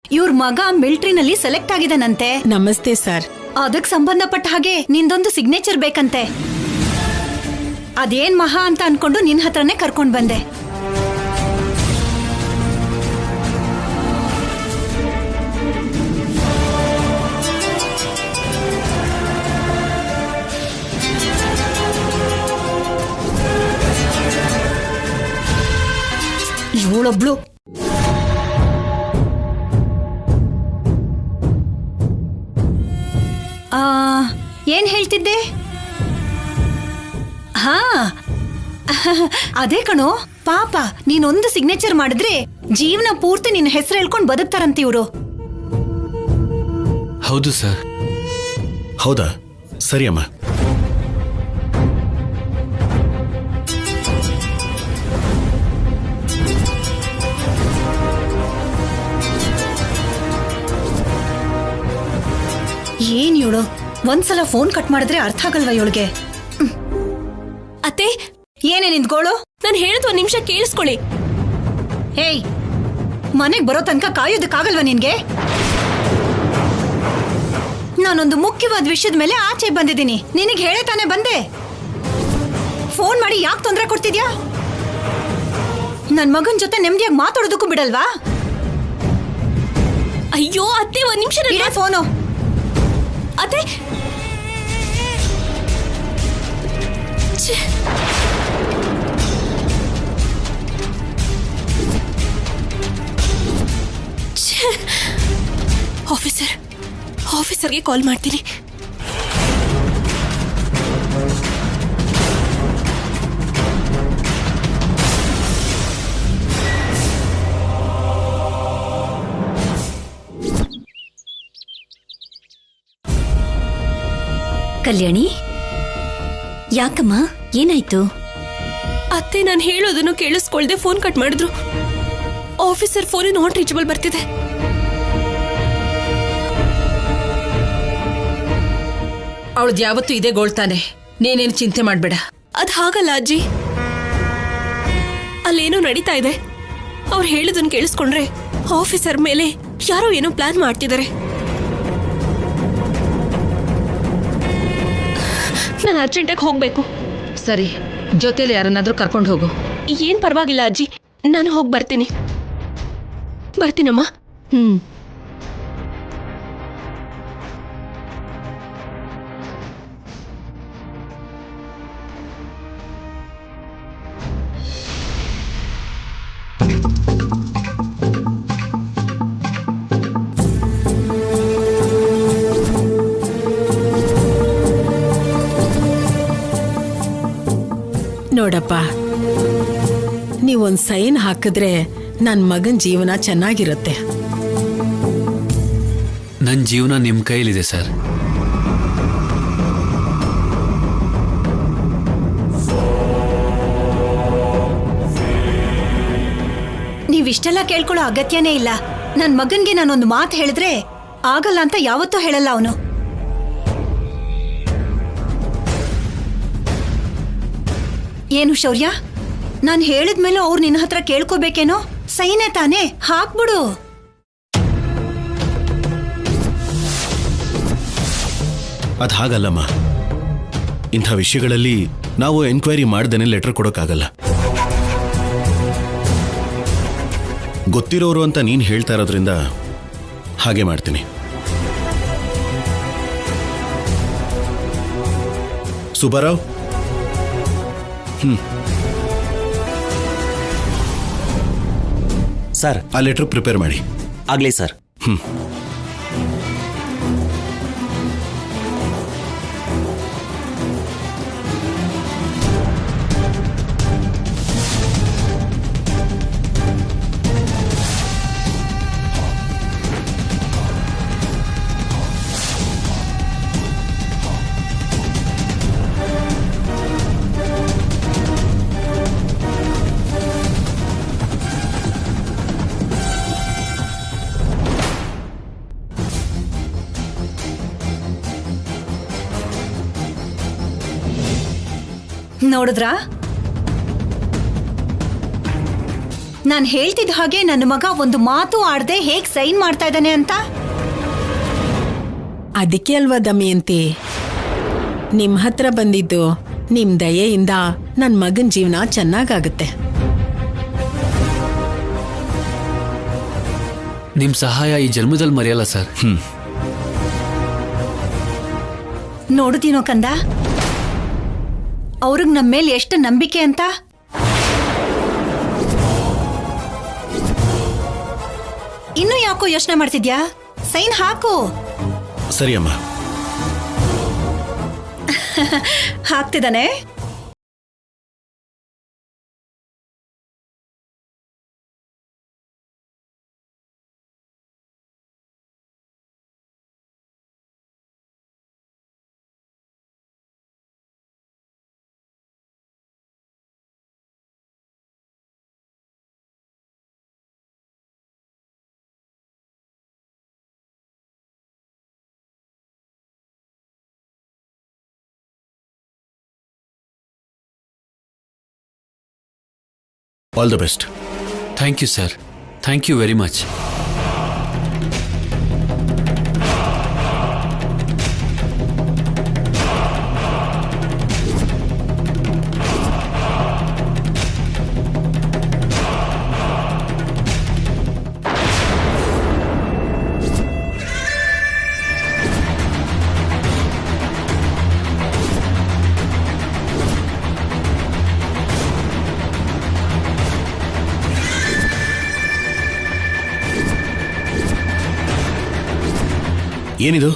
ಇವ್ರ ಮಗ ಮಿಲಿಟರಿನಲ್ಲಿ ಸೆಲೆಕ್ಟ್ ಆಗಿದಾನಂತೆ. ನಮಸ್ತೆ ಸರ್. ಅದಕ್ ಸಂಬಂಧಪಟ್ಟ ಹಾಗೆ ನಿಂದೊಂದು ಸಿಗ್ನೇಚರ್ ಬೇಕಂತೆ. ಅದೇನ್ ಮಹಾ ಅಂತ ಅನ್ಕೊಂಡು ನಿನ್ ಹತ್ರನೇ ಕರ್ಕೊಂಡ್ ಬಂದೆ. ಇವಳೊಬ್ಳು ಏನ್ ಹೇಳ್ತಿದ್ದೆ? ಹಾ ಅದೇ ಕಣೋ, ಪಾಪ ನೀನೊಂದು ಸಿಗ್ನೇಚರ್ ಮಾಡಿದ್ರೆ ಜೀವನ ಪೂರ್ತಿ ನಿನ್ನ ಹೆಸರು ಹೇಳ್ಕೊಂಡು ಬದುಕ್ತಾರಂತ ಇವ್ರು. ಹೌದು ಸರ್. ಹೌದಾ? ಸರಿ ಅಮ್ಮ. ಏನ್ ಇವಳು ಒಂದ್ಸಲ ಫೋನ್ ಕಟ್ ಮಾಡಿದ್ರೆ ಅರ್ಥ ಆಗಲ್ವಾ ಇವಳಿಗೆ? ಅತ್ತೆ, ಏನೇ ನಿಂತ್ಕೊಳ್ಳು. ನಾನು ಹೇಳಿದ್ ಒಂದ್ ನಿಮಿಷ ಕೇಳಿಸ್ಕೊಳ್ಳಿ. ಹೇಯ್, ಮನೆಗ್ ಬರೋ ತನಕ ಕಾಯೋದಕ್ಕಾಗಲ್ವಾ ನಿನ್ಗೆ? ನಾನೊಂದು ಮುಖ್ಯವಾದ ವಿಷಯದ ಮೇಲೆ ಆಚೆ ಬಂದಿದ್ದೀನಿ. ನಿನಗೆ ಹೇಳೇ ತಾನೇ ಬಂದೆ. ಫೋನ್ ಮಾಡಿ ಯಾಕೆ ತೊಂದರೆ ಕೊಡ್ತಿದ್ಯಾ? ನನ್ ಮಗನ್ ಜೊತೆ ನೆಮ್ಮದಿಯಾಗಿ ಮಾತಾಡೋದಕ್ಕೂ ಬಿಡಲ್ವಾ? ಅಯ್ಯೋ ಅತ್ತೆ, ಒಂದ್ ನಿಮಿಷ ಫೋನು. ಅತ್ತೆ, ಆಫೀಸರ್ಗೆ ಕಾಲ್ ಮಾಡ್ತೀನಿ. ಕಲ್ಯಾಣಿ, ಯಾಕಮ್ಮ, ಏನಾಯ್ತು? ಅತ್ತೆ, ನಾನು ಹೇಳೋದನ್ನು ಕೇಳಿಸ್ಕೊಳ್ದೆ ಫೋನ್ ಕಟ್ ಮಾಡಿದ್ರು. ಆಫೀಸರ್ ಫೋನ್ ನಾಟ್ ರೀಚಬಲ್ ಬರ್ತಿದೆ. ಅವಳದ್ ಯಾವತ್ತೂ ಇದೇ ಗೋಳ್ತಾನೆ. ನೀನೇನು ಚಿಂತೆ ಮಾಡ್ಬೇಡ. ಅದ್ ಹಾಗಲ್ಲ ಅಜ್ಜಿ, ಅಲ್ಲೇನೋ ನಡೀತಾ ಇದೆ. ಅವ್ರು ಹೇಳೋದನ್ನ ಕೇಳಿಸ್ಕೊಂಡ್ರೆ ಆಫೀಸರ್ ಮೇಲೆ ಯಾರೋ ಏನೋ ಪ್ಲಾನ್ ಮಾಡ್ತಿದ್ದಾರೆ. ನಾನು ಅರ್ಜೆಂಟಾಗಿ ಹೋಗ್ಬೇಕು. ಸರಿ, ಜೊತೆಲಿ ಯಾರನ್ನಾದ್ರೂ ಕರ್ಕೊಂಡು ಹೋಗು. ಏನ್ ಪರವಾಗಿಲ್ಲ ಅಜ್ಜಿ, ನಾನು ಹೋಗಿ ಬರ್ತೀನಿ. ಬರ್ತೀನಮ್ಮ. ನೋಡಪ್ಪ, ನೀವೊಂದ್ ಸೈನ್ ಹಾಕಿದ್ರೆ ನನ್ ಮಗನ್ ಜೀವನ ಚೆನ್ನಾಗಿರುತ್ತೆ. ನನ್ನ ಜೀವನ ನಿಮ್ ಕೈಲಿದೆ ಸರ್. ನೀವಿಷ್ಟೆಲ್ಲ ಕೇಳ್ಕೊಳ್ಳೋ ಅಗತ್ಯನೇ ಇಲ್ಲ. ನನ್ ಮಗನ್ಗೆ ನಾನೊಂದು ಮಾತು ಹೇಳಿದ್ರೆ ಆಗಲ್ಲ ಅಂತ ಯಾವತ್ತೂ ಹೇಳಲ್ಲ ಅವನು. ಏನು ಶೌರ್ಯ, ನಾನ್ ಹೇಳಿದ್ಮೇಲೆ ಅವ್ರು ನಿನ್ನ ಹತ್ರ ಕೇಳ್ಕೋಬೇಕೇನೋ? ಸೈನೇ ತಾನೇ, ಹಾಕ್ಬಿಡು. ಅದು ಹಾಗಲ್ಲಮ್ಮ. ಇಂಥ ವಿಷಯಗಳಲ್ಲಿ ನಾವು ಎನ್ಕ್ವೈರಿ ಮಾಡ್ದೇನೆ ಲೆಟರ್ ಕೊಡೋಕ್ಕಾಗಲ್ಲ. ಗೊತ್ತಿರೋರು ಅಂತ ನೀನು ಹೇಳ್ತಾ ಇರೋದ್ರಿಂದ ಹಾಗೆ ಮಾಡ್ತೀನಿ. ಸುಬ್ಬಾರಾವ್, ಸರ್, ಆ ಲೆಟರ್ ಪ್ರಿಪೇರ್ ಮಾಡಿ. ಆಗ್ಲಿ ಸರ್. ನೋಡಿದ್ರಾ? ನಾನ್ ಹೇಳ್ತಿದ್ದ ಹಾಗೆ ನನ್ನ ಮಗ ಒಂದು ಮಾತು ಆಡದೆ ಹೇಗ್ ಸೈನ್ ಮಾಡ್ತಾ ಇದ್ದಾನೆ ಅಂತ. ಅದಕ್ಕೆ ಅಲ್ವಾ ದಮಯಂತಿ ನಿಮ್ ಹತ್ರ ಬಂದಿದ್ದು. ನಿಮ್ ದಯೆಯಿಂದ ನನ್ ಮಗನ್ ಜೀವನ ಚೆನ್ನಾಗಾಗುತ್ತೆ. ನಿಮ್ ಸಹಾಯ ಈ ಜನ್ಮದಲ್ಲಿ ಮರೆಯಲ್ಲ ಸರ್. ನೋಡುತ್ತೀನೋ ಕಂದ, ಅವ್ರಿಗೆ ನಮ್ಮ ಮೇಲೆ ಎಷ್ಟು ನಂಬಿಕೆ ಅಂತ. ಇನ್ನು ಯಾಕೋ ಯೋಚನೆ ಮಾಡ್ತಿದ್ಯಾ? ಸೈನ್ ಹಾಕು. ಸರಿ ಅಮ್ಮ. ಹಾಕ್ತಿದ್ದಾನೆ. All the best. Thank you sir. Thank you very much. ಏನಿದು?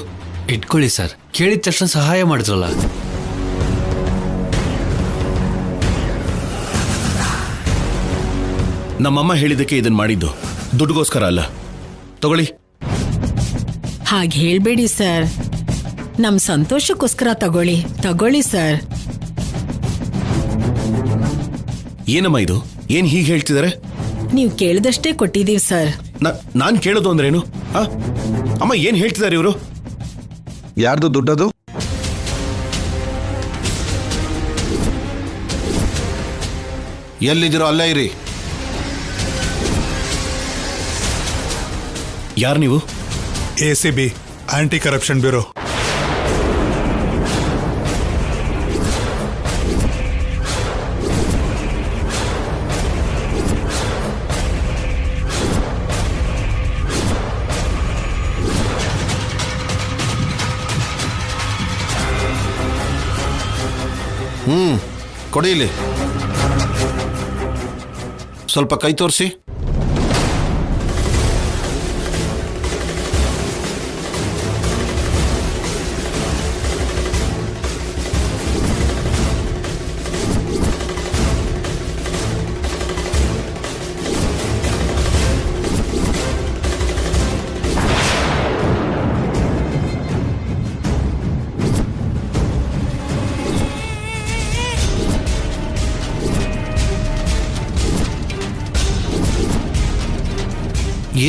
ಇಟ್ಕೊಳ್ಳಿ ಸರ್. ಕೇಳಿದ ತಕ್ಷಣ ಸಹಾಯ ಮಾಡಿದ್ರಲ್ಲ. ನಮ್ಮಮ್ಮ ಹೇಳಿದ್ದಕ್ಕೆ ಇದನ್ನ ಮಾಡಿದ್ದು, ದುಡ್ಡುಗೋಸ್ಕರ ಅಲ್ಲ. ತಗೊಳ್ಳಿ. ಹಾಗೆ ಹೇಳ್ಬೇಡಿ ಸರ್, ನಮ್ ಸಂತೋಷಕ್ಕೋಸ್ಕರ ತಗೊಳ್ಳಿ ಸರ್. ಏನಮ್ಮ ಇದು? ಏನ್ ಹೀಗೆ ಹೇಳ್ತಿದ್ದಾರೆ? ನೀವು ಕೇಳಿದಷ್ಟೇ ಕೊಟ್ಟಿದೀವಿ ಸರ್. ನಾನ್ ಕೇಳೋದು ಅಂದ್ರೇನು? ಅಮ್ಮ ಏನ್ ಹೇಳ್ತಿದ್ದಾರೆ ಇವರು? ಯಾರ್ದು ದುಡ್ಡದು? ಎಲ್ಲಿದ್ದೀರೋ ಅಲ್ಲೇ ಇರಿ. ಯಾರು ನೀವು? ACB aunty corruption bureau. ಕೊಡಿ ಇಲ್ಲಿ. ಸ್ವಲ್ಪ ಕೈ ತೋರಿಸಿ.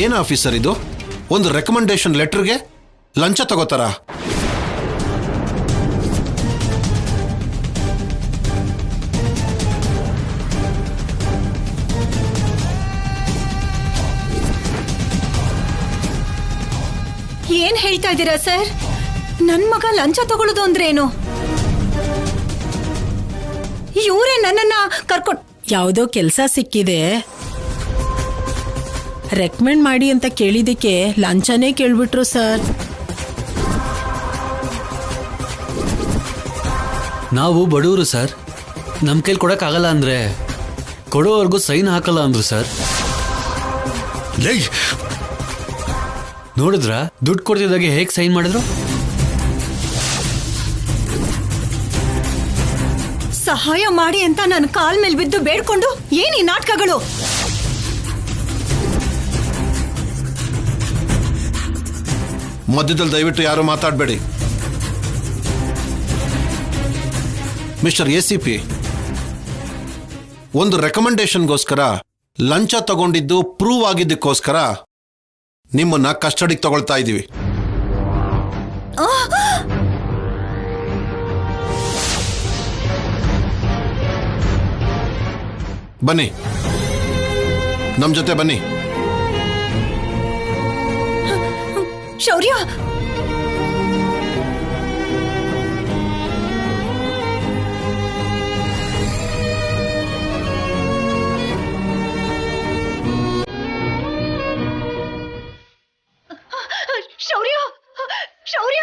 ಏನು ಆಫೀಸರ್ ಇದು? ಒಂದು ರೆಕಮೆಂಡೇಶನ್ ಲೆಟರ್ಗೆ ಲಂಚ ತಗೋತಾರ? ಏನ್ ಹೇಳ್ತಾ ಇದ್ದೀರಾ ಸರ್? ನನ್ ಮಗ ಲಂಚ ತಗೊಳ್ಳೋದು ಅಂದ್ರೆ ಏನು? ಇವರೇ ನನ್ನನ್ನ ಕರ್ಕೊಂಡು ಯಾವುದೋ ಕೆಲಸ ಸಿಕ್ಕಿದೆ, ರೆಕಮೆಂಡ್ ಮಾಡಿ ಅಂತ ಕೇಳಿದಕ್ಕೆ ಲಂಚನೇ ಕೇಳ್ಬಿಟ್ರು ಸರ್. ನಾವು ಬಡವರು ಸರ್. ನಮ್ಮ ಕೈಲಿ ಕೊಡೋಕ್ಕಾಗಲ್ಲ ಅಂದ್ರೆ ಕೊಡೋವರೆಗೂ ಸೈನ್ ಹಾಕಲ್ಲ ಅಂದ್ರು ಸರ್. ನೋಡಿದ್ರಾ ದುಡ್ಡು ಕೊಡ್ತಿದ್ದಾಗೆ ಹೇಗೆ ಸೈನ್ ಮಾಡಿದ್ರು? ಸಹಾಯ ಮಾಡಿ ಅಂತ ನನ್ನ ಕಾಲ್ ಮೇಲೆ ಬಿದ್ದು ಬೇಡ್ಕೊಂಡು ಏನಿ ನಾಟಕಗಳು? ಮಧ್ಯದಲ್ಲಿ ದಯವಿಟ್ಟು ಯಾರು ಮಾತಾಡಬೇಡಿ. ಮಿಸ್ಟರ್ ACP, ಒಂದು ರೆಕಮೆಂಡೇಶನ್ಗೋಸ್ಕರ ಲಂಚ ತಗೊಂಡಿದ್ದು ಪ್ರೂವ್ ಆಗಿದ್ದಕ್ಕೋಸ್ಕರ ನಿಮ್ಮನ್ನ ಕಸ್ಟಡಿಗೆ ತಗೊಳ್ತಾ ಇದ್ದೀವಿ. ಬನ್ನಿ, ನಮ್ ಜೊತೆ ಬನ್ನಿ. ಶೌರ್ಯ, ಶೌರ್ಯ, ಶೌರ್ಯ.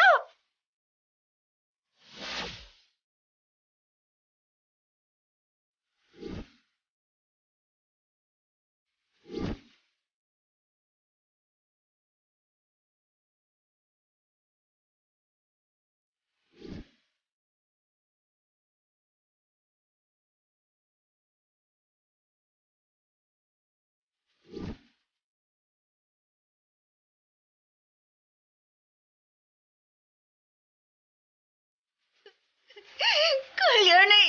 ಕಲ್ಯಾಣಿ,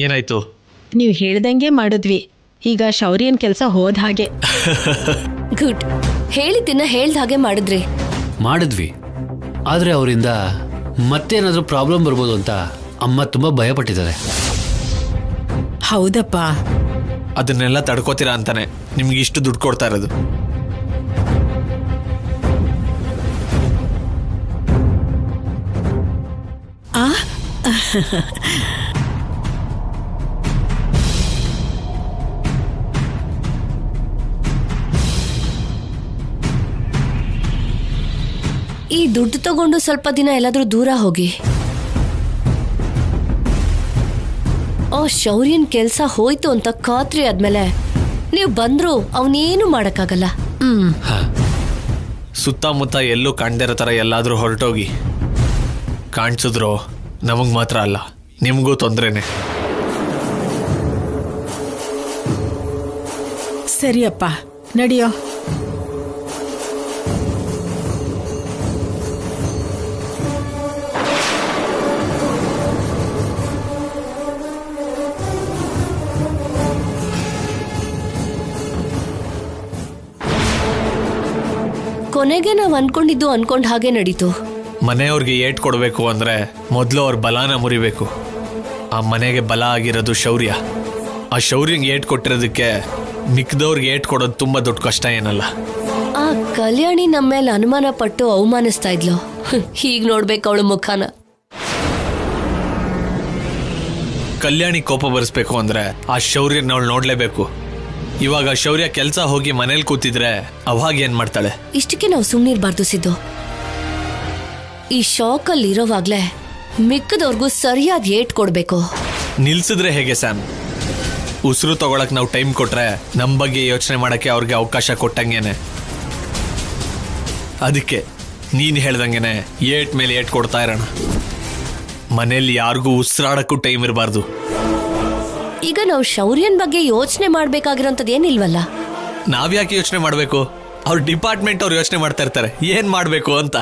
ಏನಾಯ್ತು? ನೀವು ಹೇಳ್ದಂಗೆ ಮಾಡಿದ್ವಿ. ಈಗ ಶೌರ್ಯನ್ ಕೆಲಸ ಹೋದ ಹಾಗೆ. ಗುಡ್. ಹೇಳಿದ್ದನ್ನ ಹೇಳ್ದ ಹಾಗೆ ಮಾಡಿದ್ವಿ. ಆದ್ರೆ ಅವರಿಂದ ಮತ್ತೇನಾದ್ರೂ ಪ್ರಾಬ್ಲಮ್ ಬರ್ಬೋದು ಅಂತ ಅಮ್ಮ ತುಂಬಾ ಭಯಪಟ್ಟಿದ್ದಾರೆ. ಹೌದಪ್ಪ. ಅದನ್ನೆಲ್ಲ ತಡ್ಕೋತೀರಾ ಅಂತಾನೆ ನಿಮ್ಗೆ ಇಷ್ಟು ದುಡ್ಡು ಕೊಡ್ತಾ ಇರೋದು. ಈ ದುಡ್ಡು ತಗೊಂಡು ಸ್ವಲ್ಪ ದಿನ ಎಲ್ಲಾದ್ರೂ ದೂರ ಹೋಗಿ. ಶೌರ್ಯನ್ ಕೆಲ್ಸ ಹೋಯ್ತು ಅಂತ ಖಾತ್ರಿ ಆದ್ಮೇಲೆ ನೀವು ಬಂದ್ರು ಅವನೇನು ಮಾಡಕ್ಕಾಗಲ್ಲ. ಸುತ್ತಮುತ್ತ ಎಲ್ಲೂ ಕಾಣ್ದಿರೋ ತರ ಎಲ್ಲಾದ್ರೂ ಹೊರಟೋಗಿ. ಕಾಣಿಸಿದ್ರು ನಮಗ್ ಮಾತ್ರ ಅಲ್ಲ, ನಿಮ್ಗೂ ತೊಂದ್ರೆನೆ. ಸರಿಯಪ್ಪ, ನಡಿಯೋ. ಕೊನೆಗೆ ನಾವ್ ಅನ್ಕೊಂಡ್ ಹಾಗೆ ನಡೀತು. ಮನೆಯವ್ರಿಗೆ ಏಟ್ ಕೊಡ್ಬೇಕು ಅಂದ್ರೆ ಮೊದಲು ಅವ್ರ ಬಲಾನ ಮುರಿಬೇಕು. ಆ ಮನೆಗೆ ಬಲ ಆಗಿರೋದು ಶೌರ್ಯ. ಆ ಶೌರ್ಯಂಗೆ ಏಟ್ ಕೊಟ್ಟಿರೋದಕ್ಕೆ ಮಿಕ್ದವ್ರಿಗೆ ಏಟ್ ಕೊಡೋದು ತುಂಬಾ ದೊಡ್ಡ ಕಷ್ಟ ಏನಲ್ಲ. ಆ ಕಲ್ಯಾಣಿ ನಮ್ಮ ಮೇಲೆ ಅನುಮಾನ ಪಟ್ಟು ಅವಮಾನಿಸ್ತಾ ಇದ್ಲು. ಹೀಗ್ ನೋಡ್ಬೇಕು ಅವಳು ಮುಖಾನ. ಕಲ್ಯಾಣಿ ಕೋಪ ಬರ್ಸ್ಬೇಕು ಅಂದ್ರೆ ಆ ಶೌರ್ಯನ ಅವಳು ನೋಡ್ಲೇಬೇಕು. ಇವಾಗ ಶೌರ್ಯ ಕೆಲ್ಸ ಹೋಗಿ ಮನೇಲಿ ಕೂತಿದ್ರೆ ಅವಾಗ ಏನ್ ಮಾಡ್ತಾಳೆ? ಇಷ್ಟಕ್ಕೆ ನಾವು ಸುಮ್ನಿರ್ಬಾರ್ದು ಸಿದ್ದು. ಈ ಶಾಕಲ್ಲಿ ಇರೋವಾಗ್ಲೇ ಮಿಕ್ಕದವ್ರಿಗೂ ಸರಿಯಾದ ಏಟ್ ಕೊಡ್ಬೇಕು. ನಿಲ್ಸಿದ್ರೆ ಹೇಗೆ ಸ್ಯಾಮ್? ಉಸಿರು ತಗೊಳಕ್ ನಾವು ಟೈಮ್ ಕೊಟ್ರೆ ನಮ್ ಬಗ್ಗೆ ಯೋಚನೆ ಮಾಡಕ್ಕೆ ಅವ್ರಿಗೆ ಅವಕಾಶ ಕೊಟ್ಟಂಗೇನೆ. ಅದಕ್ಕೆ ನೀನ್ ಹೇಳ್ದಂಗೆನೆ ಏಟ್ ಮೇಲೆ ಏಟ್ ಕೊಡ್ತಾ ಇರೋಣ. ಮನೇಲಿ ಯಾರಿಗೂ ಉಸಿರಾಡಕ್ಕೂ ಟೈಮ್ ಇರಬಾರ್ದು. ಈಗ ನಾವು ಶೌರ್ಯನ್ ಬಗ್ಗೆ ಯೋಚನೆ ಮಾಡ್ಬೇಕಾಗಿರೋಂಥದ್ದು ಏನಿಲ್ವಲ್ಲ. ನಾವ್ಯಾಕೆ ಯೋಚನೆ ಮಾಡ್ಬೇಕು? ಅವ್ರ ಡಿಪಾರ್ಟ್ಮೆಂಟ್ ಅವ್ರು ಯೋಚನೆ ಮಾಡ್ತಾ ಇರ್ತಾರೆ ಏನ್ ಮಾಡ್ಬೇಕು ಅಂತ.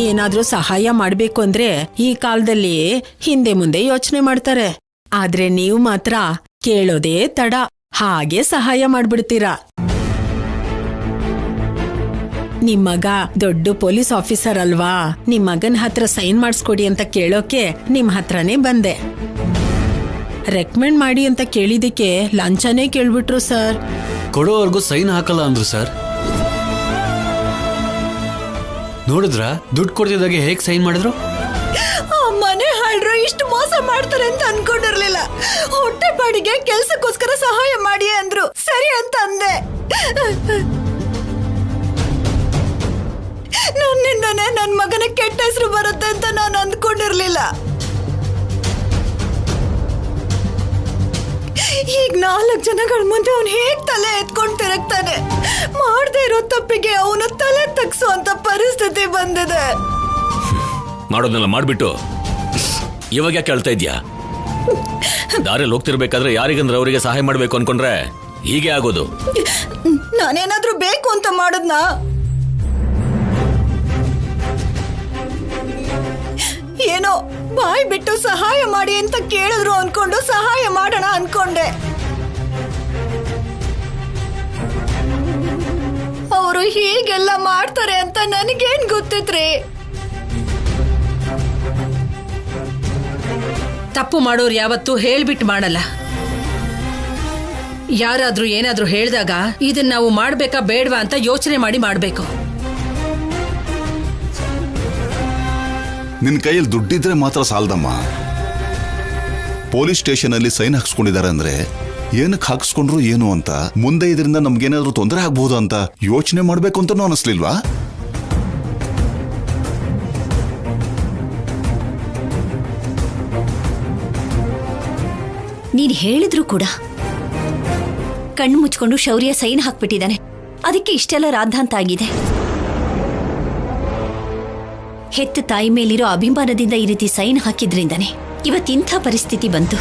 ಏನಾದ್ರೂ ಸಹಾಯ ಮಾಡ್ಬೇಕು ಅಂದ್ರೆ ಈ ಕಾಲದಲ್ಲಿ ಹಿಂದೆ ಮುಂದೆ ಯೋಚನೆ ಮಾಡ್ತಾರೆ. ಆದ್ರೆ ನೀವು ಮಾತ್ರ ಕೇಳೋದೇ ತಡ, ಹಾಗೆ ಸಹಾಯ ಮಾಡ್ಬಿಡ್ತೀರಾ. ನಿಮ್ ಮಗ ದೊಡ್ಡ ಪೊಲೀಸ್ ಆಫೀಸರ್ ಅಲ್ವಾ, ನಿಮ್ ಮಗನ್ ಹತ್ರ ಸೈನ್ ಮಾಡಿಸ್ಕೊಡಿ ಅಂತ ಕೇಳೋಕೆ ನಿಮ್ ಹತ್ರನೇ ಬಂದೆ. ರೆಕಮೆಂಡ್ ಮಾಡಿ ಅಂತ ಕೇಳಿದಕ್ಕೆ ಲಂಚನೇ ಕೇಳ್ಬಿಟ್ರು ಸರ್. ಕೊಡೋವರೆಗೂ ಸೈನ್ ಹಾಕಲ್ಲ ಅಂದ್ರು ಸರ್. ನೋಡಿದ್ರ ದುಡ್ಡು ಕೊಡ್ತಿದ್ದಾಗೆ ಹೇಗ್ ಸೈನ್ ಮಾಡಿದ್ರು? ಆ ಮನೆ ಹಾಳ್ರು ಇಷ್ಟು ಮೋಸ ಮಾಡ್ತಾರೆ ಅಂತ ಅನ್ಕೊಂಡಿರ್ಲಿಲ್ಲ. ಹೊಟ್ಟೆ ಪಾಡಿಗೆ ಕೆಲ್ಸಕ್ಕೋಸ್ಕರ ಸಹಾಯ ಮಾಡಿ ಅಂದ್ರು, ಸರಿ ಅಂತ ಅಂದೆ. ನನ್ನಿಂದನೇ ನನ್ ಮಗನ ಕೆಟ್ಟ ಹೆಸರು ಬರುತ್ತೆ ಅಂತ ನಾನು ಅಂದ್ಕೊಂಡಿರ್ಲಿಲ್ಲ. ಈಗ 4 ಜನಗಳ ಮುಂದೆ ಅವನು ಹೇಗ್ ತಲೆ ಎತ್ಕೊಂಡ್ ತಿರುಗ್ತಾನೆ. ಮಾಡದೇ ಇರೋ ತಪ್ಪಿಗೆ ಅವನ ತಲೆ ತಗ್ಸುವಂತ ಪರಿಸ್ಥಿತಿ ಬಂದಿದೆ. ಮಾಡೋದನ್ನೆಲ್ಲ ಮಾಡ್ಬಿಟ್ಟು ಇವಾಗ ಯಾಕೆ ಕೇಳ್ತಾ ಇದ್ಯಾ? ದಾರಿಯಲ್ಲಿ ಹೋಗ್ತಿರ್ಬೇಕಾದ್ರೆ ಯಾರಿಗಂದ್ರೆ ಅವರಿಗೆ ಸಹಾಯ ಮಾಡ್ಬೇಕು ಅನ್ಕೊಂಡ್ರೆ ಹೀಗೆ ಆಗೋದು. ನಾನೇನಾದ್ರೂ ಬೇಕು ಅಂತ ಮಾಡದ್ನ? ಏನೋ ಬಾಯ್ ಬಿಟ್ಟು ಸಹಾಯ ಮಾಡಿ ಅಂತ ಕೇಳಿದ್ರು ಅನ್ಕೊಂಡು ಸಹಾಯ ಮಾಡೋಣ ಅನ್ಕೊಂಡೆ. ಅವರು ಹೀಗೆಲ್ಲ ಮಾಡ್ತಾರೆ ಅಂತ ನನಗೇನ್ ಗೊತ್ತಿತ್ರಿ? ತಪ್ಪು ಮಾಡೋರು ಯಾವತ್ತೂ ಹೇಳ್ಬಿಟ್ಟು ಮಾಡಲ್ಲ. ಯಾರಾದ್ರೂ ಏನಾದ್ರೂ ಹೇಳ್ದಾಗ ಇದನ್ನ ನಾವು ಮಾಡ್ಬೇಕಾ ಬೇಡವಾ ಅಂತ ಯೋಚನೆ ಮಾಡಿ ಮಾಡ್ಬೇಕು. ನಿನ್ ಕೈಯಲ್ಲಿ ದುಡ್ಡಿದ್ರೆ ಮಾತ್ರ ಸಾಲದಮ್ಮ. ಪೊಲೀಸ್ ಸ್ಟೇಷನ್ ಅಲ್ಲಿ ಸೈನ್ ಹಾಕ್ಸ್ಕೊಂಡಿದ್ದಾರೆ ಅಂದ್ರೆ ಏನಕ್ಕೆ ಹಾಕ್ಸ್ಕೊಂಡ್ರು ಏನು ಅಂತ, ಮುಂದೆ ಇದರಿಂದ ನಮ್ಗೇನಾದ್ರೂ ತೊಂದರೆ ಆಗ್ಬಹುದು ಅಂತ ಯೋಚನೆ ಮಾಡ್ಬೇಕು ಅಂತಾನೂ ಅನಿಸ್ಲಿಲ್ವಾ? ನೀನ್ ಹೇಳಿದ್ರು ಕೂಡ ಕಣ್ಣು ಮುಚ್ಕೊಂಡು ಶೌರ್ಯ ಸೈನ್ ಹಾಕ್ಬಿಟ್ಟಿದ್ದಾನೆ. ಅದಕ್ಕೆ ಇಷ್ಟೆಲ್ಲ ರಾದ್ಧಾಂತ ಆಗಿದೆ. ಹೆತ್ತ ತಾಯಿ ಮೇಲಿರೋ ಅಭಿಮಾನದಿಂದ ಈ ರೀತಿ ಸೈನ್ ಹಾಕಿದ್ರಿಂದಾನೆ ಇವತ್ತಿಂಥ ಪರಿಸ್ಥಿತಿ ಬಂತು.